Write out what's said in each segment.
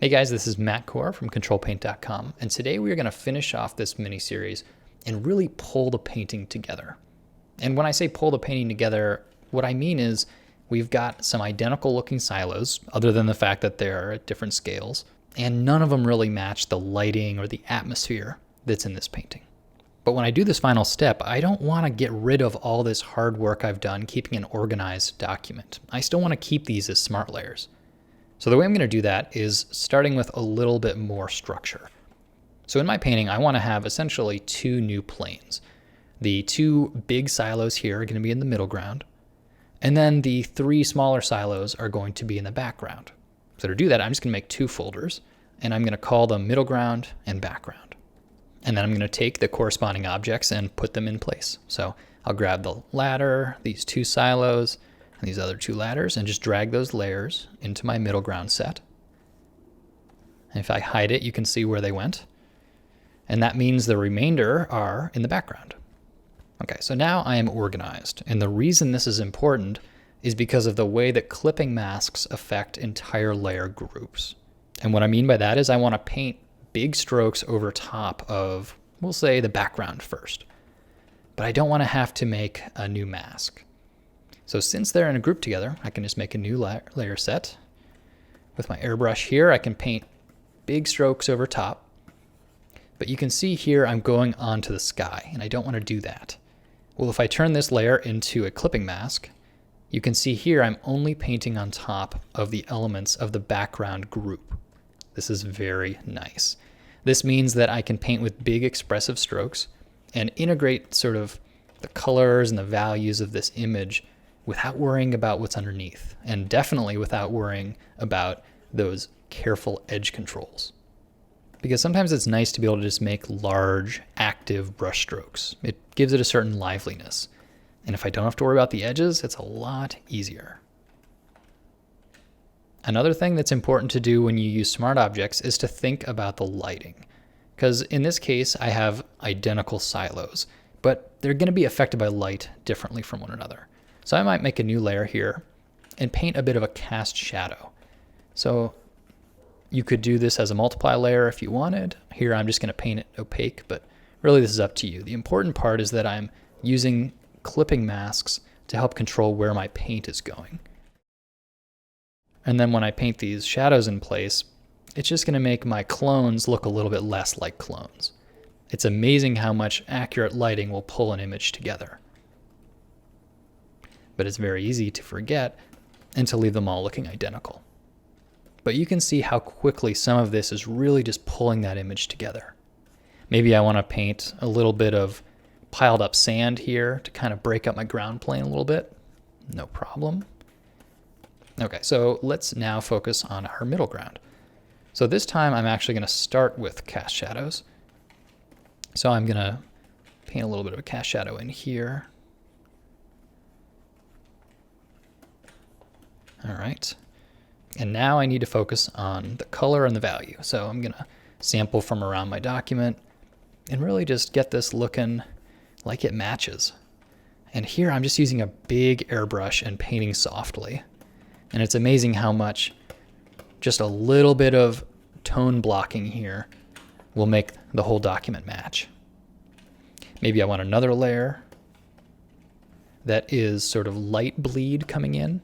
Hey guys, this is Matt Core from ctrl+paint.com, and today we are going to finish off this mini-series and really pull the painting together. And when I say pull the painting together, what I mean is we've got some identical looking silos, other than the fact that they're at different scales, and none of them really match the lighting or the atmosphere that's in this painting. But when I do this final step, I don't want to get rid of all this hard work I've done keeping an organized document. I still want to keep these as smart layers. So the way I'm going to do that is starting with a little bit more structure. So in my painting, I want to have essentially two new planes. The two big silos here are going to be in the middle ground, and then the three smaller silos are going to be in the background. So to do that, I'm just going to make two folders, and I'm going to call them middle ground and background. And then I'm going to take the corresponding objects and put them in place. So I'll grab the ladder, these two silos, and these other two ladders, and just drag those layers into my middle ground set. And if I hide it, you can see where they went. And that means the remainder are in the background. Okay, so now I am organized. And the reason this is important is because of the way that clipping masks affect entire layer groups. And what I mean by that is I want to paint big strokes over top of, we'll say, the background first. But I don't want to have to make a new mask. So since they're in a group together, I can just make a new layer set. With my airbrush here, I can paint big strokes over top. But you can see here I'm going onto the sky, and I don't want to do that. Well, if I turn this layer into a clipping mask, you can see here I'm only painting on top of the elements of the background group. This is very nice. This means that I can paint with big expressive strokes and integrate sort of the colors and the values of this image without worrying about what's underneath, and definitely without worrying about those careful edge controls. Because sometimes it's nice to be able to just make large, active brush strokes. It gives it a certain liveliness. And if I don't have to worry about the edges, it's a lot easier. Another thing that's important to do when you use smart objects is to think about the lighting. Because in this case, I have identical silos, but they're going to be affected by light differently from one another. So I might make a new layer here and paint a bit of a cast shadow. So you could do this as a multiply layer if you wanted. Here I'm just going to paint it opaque, but really this is up to you. The important part is that I'm using clipping masks to help control where my paint is going. And then when I paint these shadows in place, it's just going to make my clones look a little bit less like clones. It's amazing how much accurate lighting will pull an image together. But it's very easy to forget and to leave them all looking identical. But you can see how quickly some of this is really just pulling that image together. Maybe I want to paint a little bit of piled up sand here to kind of break up my ground plane a little bit. No problem. Okay, so let's now focus on our middle ground. So this time I'm actually going to start with cast shadows. So I'm going to paint a little bit of a cast shadow in here. All right, and now I need to focus on the color and the value. So I'm gonna sample from around my document and really just get this looking like it matches. And here I'm just using a big airbrush and painting softly. And it's amazing how much just a little bit of tone blocking here will make the whole document match. Maybe I want another layer that is sort of light bleed coming in.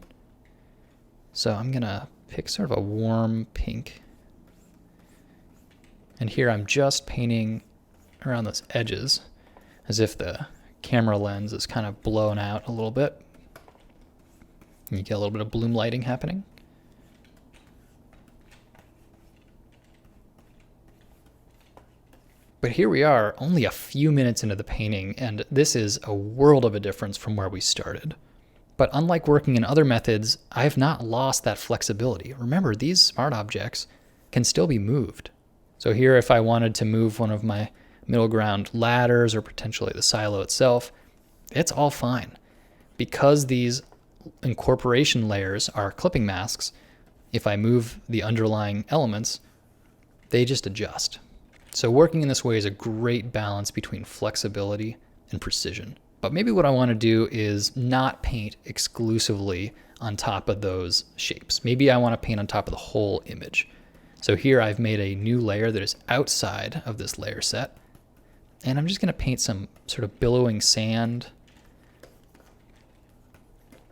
So I'm going to pick sort of a warm pink. And here I'm just painting around those edges as if the camera lens is kind of blown out a little bit. And you get a little bit of bloom lighting happening. But here we are, only a few minutes into the painting, and this is a world of a difference from where we started. But unlike working in other methods, I have not lost that flexibility. Remember, these smart objects can still be moved. So here, if I wanted to move one of my middle ground ladders or potentially the silo itself, it's all fine. Because these incorporation layers are clipping masks, if I move the underlying elements, they just adjust. So working in this way is a great balance between flexibility and precision. But maybe what I want to do is not paint exclusively on top of those shapes. Maybe I want to paint on top of the whole image. So here I've made a new layer that is outside of this layer set. And I'm just going to paint some sort of billowing sand.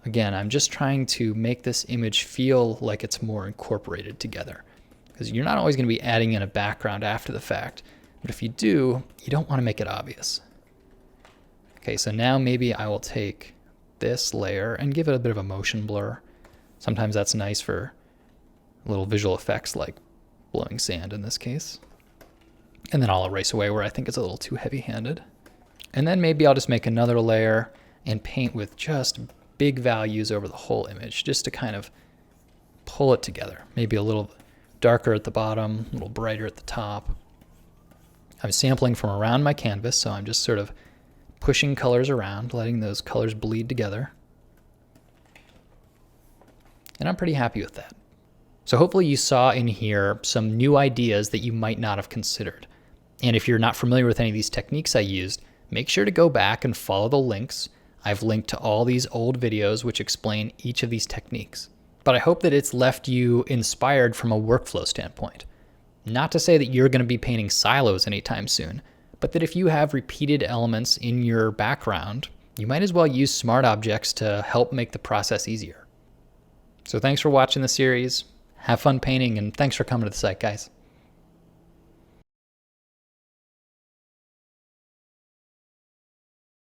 Again, I'm just trying to make this image feel like it's more incorporated together, because you're not always going to be adding in a background after the fact. But if you do, you don't want to make it obvious. Okay, so now maybe I will take this layer and give it a bit of a motion blur. Sometimes that's nice for little visual effects like blowing sand in this case. And then I'll erase away where I think it's a little too heavy-handed. And then maybe I'll just make another layer and paint with just big values over the whole image, just to kind of pull it together. Maybe a little darker at the bottom, a little brighter at the top. I'm sampling from around my canvas, so I'm just sort of pushing colors around, letting those colors bleed together. And I'm pretty happy with that. So hopefully you saw in here some new ideas that you might not have considered. And if you're not familiar with any of these techniques I used, make sure to go back and follow the links. I've linked to all these old videos which explain each of these techniques. But I hope that it's left you inspired from a workflow standpoint. Not to say that you're going to be painting silos anytime soon, but that if you have repeated elements in your background, you might as well use smart objects to help make the process easier. So thanks for watching the series. Have fun painting, and thanks for coming to the site, guys.